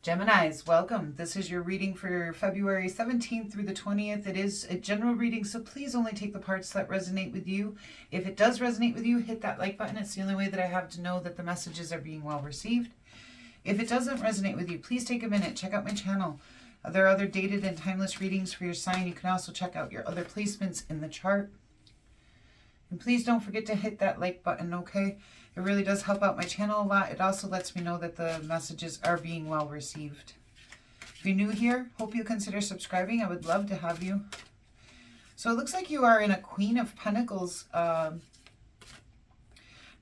Geminis, welcome. This is your reading for February 17th through the 20th. It is a general reading, so please only take the parts that resonate with you. If it does resonate with you, hit that like button. It's the only way that I have to know that the messages are being well received. If it doesn't resonate with you, please take a minute. Check out my channel. There are other dated and timeless readings for your sign. You can also check out your other placements in the chart. And please don't forget to hit that like button, okay? It really does help out my channel a lot. It also lets me know that the messages are being well received. If you're new here, hope you consider subscribing. I would love to have you. So it looks like you are in a Queen of Pentacles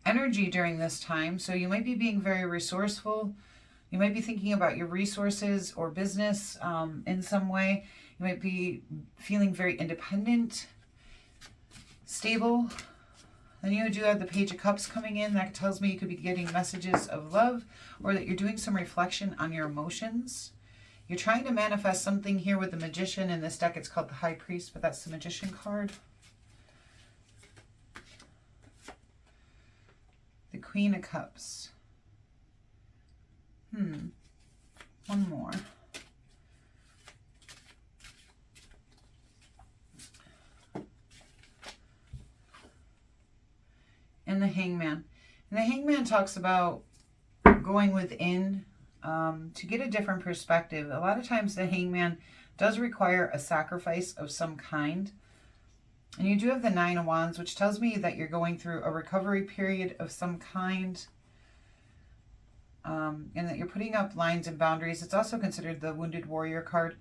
energy during this time. So you might be being very resourceful. You might be thinking about your resources or business in some way. You might be feeling very independent, stable. Then you do have the Page of Cups coming in. That tells me you could be getting messages of love, or that you're doing some reflection on your emotions. You're trying to manifest something here with the Magician. In this deck, it's called the High Priest, but that's the Magician card. The Queen of Cups. One more. And the Hangman. And the Hangman talks about going within to get a different perspective. A lot of times the Hangman does require a sacrifice of some kind. And you do have the Nine of Wands, which tells me that you're going through a recovery period of some kind. And that you're putting up lines and boundaries. It's also considered the Wounded Warrior card.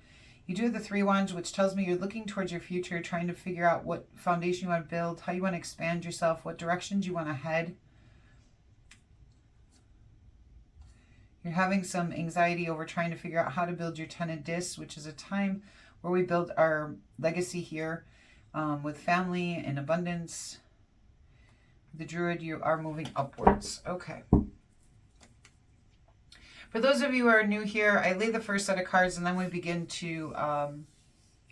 You do have the Three Wands, which tells me you're looking towards your future, trying to figure out what foundation you want to build, how you want to expand yourself, what directions you want to head. You're having some anxiety over trying to figure out how to build your Ten of Discs, which is a time where we build our legacy here with family and abundance. The Druid, you are moving upwards. Okay. For those of you who are new here, I lay the first set of cards and then we begin to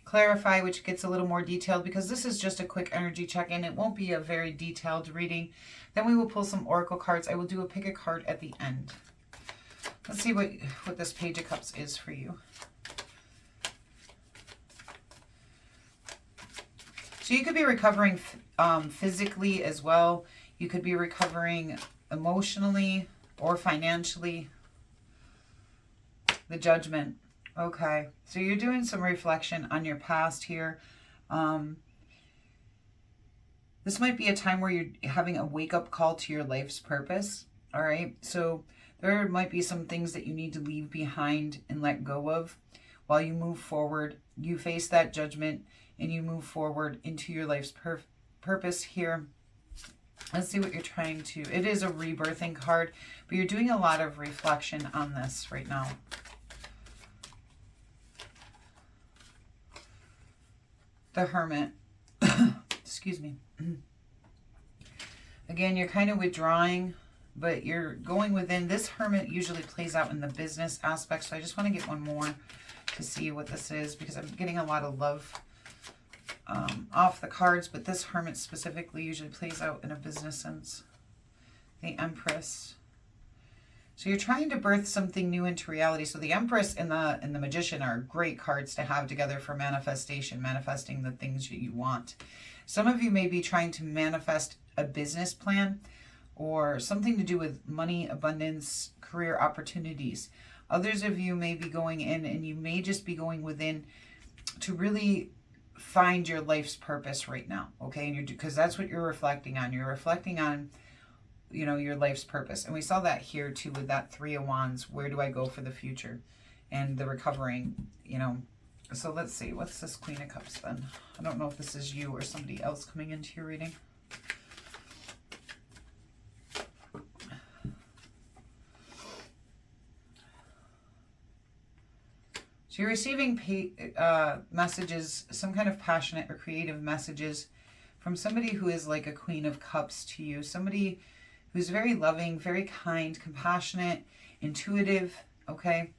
clarify, which gets a little more detailed because this is just a quick energy check-in. It won't be a very detailed reading. Then we will pull some oracle cards. I will do a pick a card at the end. Let's see what this Page of Cups is for you. So you could be recovering physically as well. You could be recovering emotionally or financially. The Judgment. Okay. So you're doing some reflection on your past here. This might be a time where you're having a wake-up call to your life's purpose. All right. So there might be some things that you need to leave behind and let go of while you move forward. You face that judgment and you move forward into your life's purpose here. Let's see what you're trying to... It is a rebirthing card, but you're doing a lot of reflection on this right now. The Hermit. Excuse me. Again, you're kind of withdrawing, but you're going within. This Hermit usually plays out in the business aspect, so I just want to get one more to see what this is because I'm getting a lot of love off the cards, but this Hermit specifically usually plays out in a business sense. The Empress. So you're trying to birth something new into reality. So the Empress and the Magician are great cards to have together for manifestation, manifesting the things that you want. Some of you may be trying to manifest a business plan or something to do with money, abundance, career opportunities. Others of you may be going in and you may just be going within to really find your life's purpose right now, okay? And because that's what you're reflecting on. You're reflecting on, you know, your life's purpose. And we saw that here too with that Three of Wands. Where do I go for the future? And the recovering, you know. So let's see. What's this Queen of Cups then? I don't know if this is you or somebody else coming into your reading. So you're receiving messages, some kind of passionate or creative messages from somebody who is like a Queen of Cups to you. Somebody who's very loving, very kind, compassionate, intuitive, okay?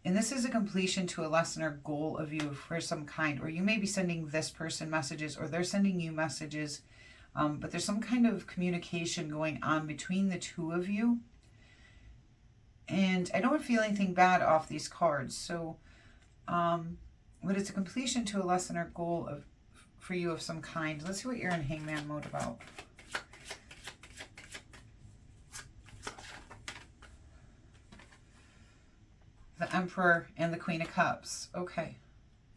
And this is a completion to a lesson or goal of you for some kind. Or you may be sending this person messages or they're sending you messages. But there's some kind of communication going on between the two of you. And I don't feel anything bad off these cards. So, but it's a completion to a lesson or goal for you of some kind. Let's see what you're in Hangman mode about. The Emperor and the Queen of Cups. Okay.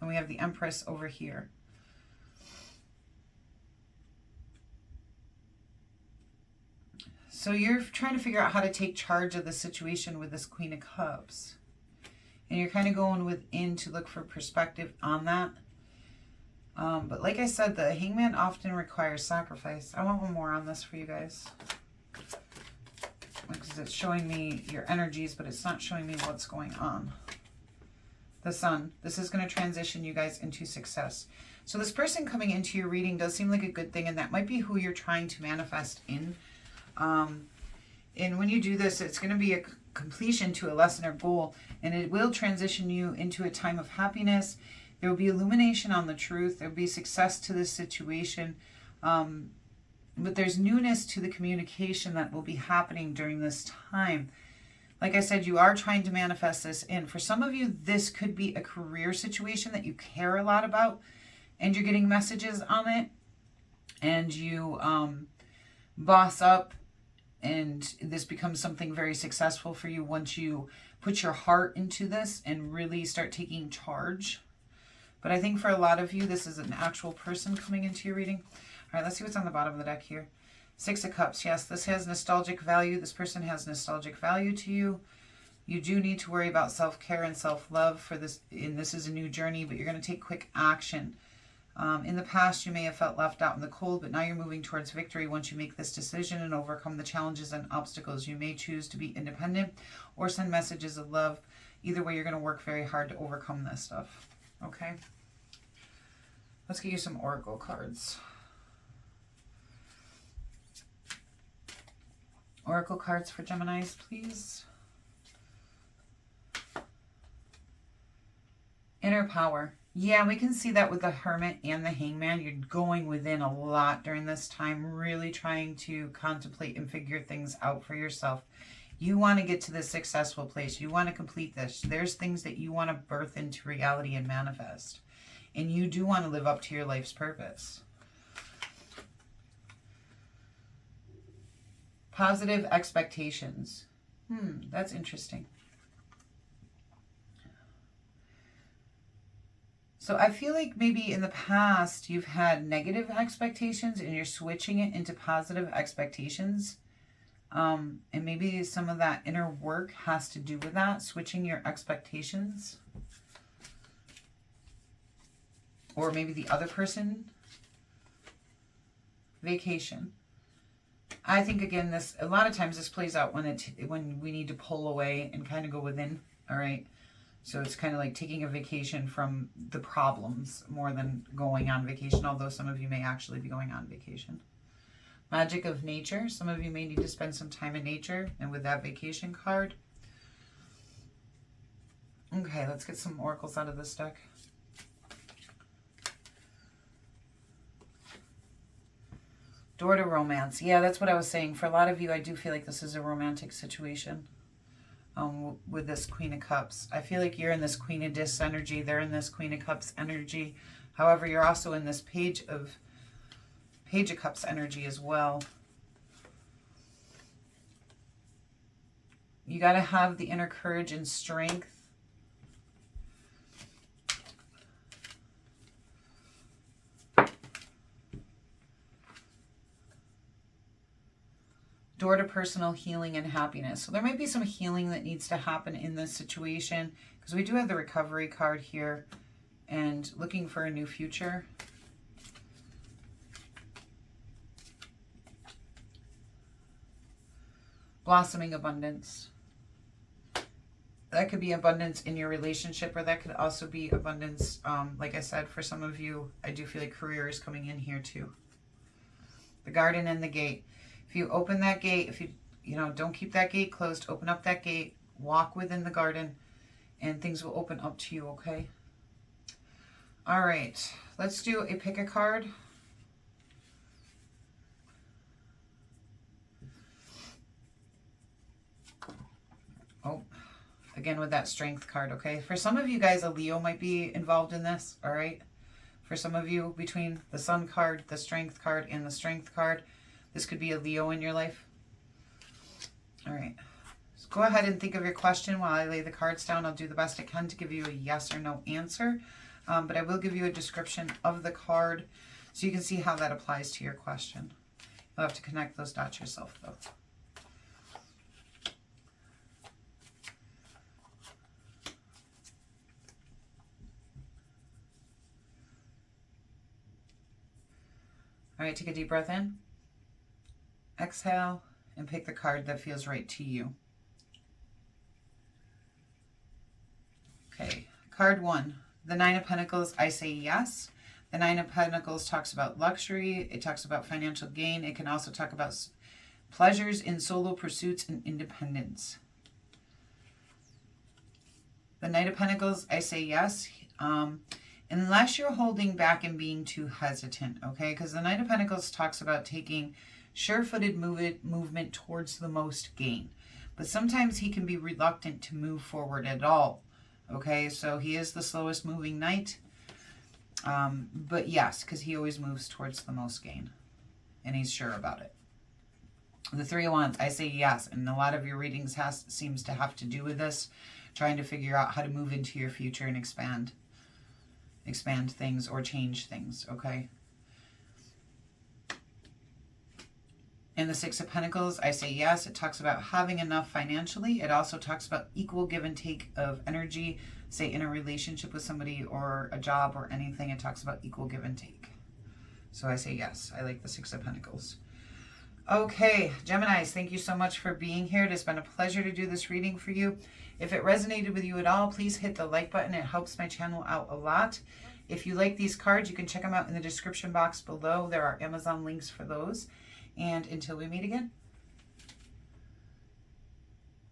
And we have the Empress over here. So you're trying to figure out how to take charge of the situation with this Queen of Cups. And you're kind of going within to look for perspective on that. But like I said, the Hangman often requires sacrifice. I want one more on this for you guys. Because it's showing me your energies, but it's not showing me what's going on. The Sun. This is going to transition you guys into success. So this person coming into your reading does seem like a good thing, and that might be who you're trying to manifest in. And when you do this, it's going to be a completion to a lesson or goal, and it will transition you into a time of happiness. There will be illumination on the truth. There will be success to this situation. But there's newness to the communication that will be happening during this time. Like I said, you are trying to manifest this in. For some of you, this could be a career situation that you care a lot about, and you're getting messages on it, and you boss up, and this becomes something very successful for you once you put your heart into this and really start taking charge. But I think for a lot of you, this is an actual person coming into your reading. All right, let's see what's on the bottom of the deck here. Six of Cups. Yes, this has nostalgic value. This person has nostalgic value to you. You do need to worry about self-care and self-love for this. And this is a new journey, but you're going to take quick action. In the past, you may have felt left out in the cold, but now you're moving towards victory once you make this decision and overcome the challenges and obstacles. You may choose to be independent or send messages of love. Either way, you're going to work very hard to overcome this stuff. Okay? Let's get you some oracle cards. Oracle cards for Geminis, please. Inner power. Yeah, we can see that with the Hermit and the Hangman. You're going within a lot during this time, really trying to contemplate and figure things out for yourself. You want to get to this successful place. You want to complete this. There's things that you want to birth into reality and manifest. And you do want to live up to your life's purpose. Positive expectations. That's interesting. So I feel like maybe in the past you've had negative expectations and you're switching it into positive expectations. And maybe some of that inner work has to do with that, switching your expectations. Or maybe the other person. Vacation. I think, again, this a lot of times this plays out when we need to pull away and kind of go within, all right? So it's kind of like taking a vacation from the problems more than going on vacation, although some of you may actually be going on vacation. Magic of nature. Some of you may need to spend some time in nature, and with that vacation card. Okay, let's get some oracles out of this deck. Door to romance. Yeah, that's what I was saying. For a lot of you, I do feel like this is a romantic situation with this Queen of Cups. I feel like you're in this Queen of Discs energy. They're in this Queen of Cups energy. However, you're also in this Page of Cups energy as well. You got to have the inner courage and strength. Door to personal healing and happiness. So there might be some healing that needs to happen in this situation, because we do have the recovery card here and looking for a new future. Blossoming abundance. That could be abundance in your relationship, or that could also be abundance, like I said, for some of you, I do feel like career is coming in here too. The garden and the gate. If you open that gate, if you know, don't keep that gate closed, open up that gate, walk within the garden, and things will open up to you, okay? All right, let's do a pick a card. Oh, again with that Strength card, okay? For some of you guys, a Leo might be involved in this, all right? For some of you, between the Sun card, the Strength card, and the Strength card, this could be a Leo in your life. All right. So go ahead and think of your question while I lay the cards down. I'll do the best I can to give you a yes or no answer. But I will give you a description of the card so you can see how that applies to your question. You'll have to connect those dots yourself, though. All right, take a deep breath in. Exhale and pick the card that feels right to you. Okay, card 1, the Nine of Pentacles, I say yes. The Nine of Pentacles talks about luxury. It talks about financial gain. It can also talk about pleasures in solo pursuits and independence. The Knight of Pentacles, I say yes. Unless you're holding back and being too hesitant, okay? Because the Knight of Pentacles talks about taking sure-footed movement towards the most gain. But sometimes he can be reluctant to move forward at all, okay? So he is the slowest moving knight. But yes, because he always moves towards the most gain. And he's sure about it. The Three of Wands, I say yes. And a lot of your readings seems to have to do with this. Trying to figure out how to move into your future and expand things or change things, okay? In the Six of Pentacles, I say yes. It talks about having enough financially. It also talks about equal give and take of energy, say in a relationship with somebody or a job or anything. It talks about equal give and take. So I say yes. I like the Six of Pentacles. Okay, Geminis, thank you so much for being here. It has been a pleasure to do this reading for you. If it resonated with you at all, please hit the like button. It helps my channel out a lot. If you like these cards, you can check them out in the description box below. There are Amazon links for those. And until we meet again,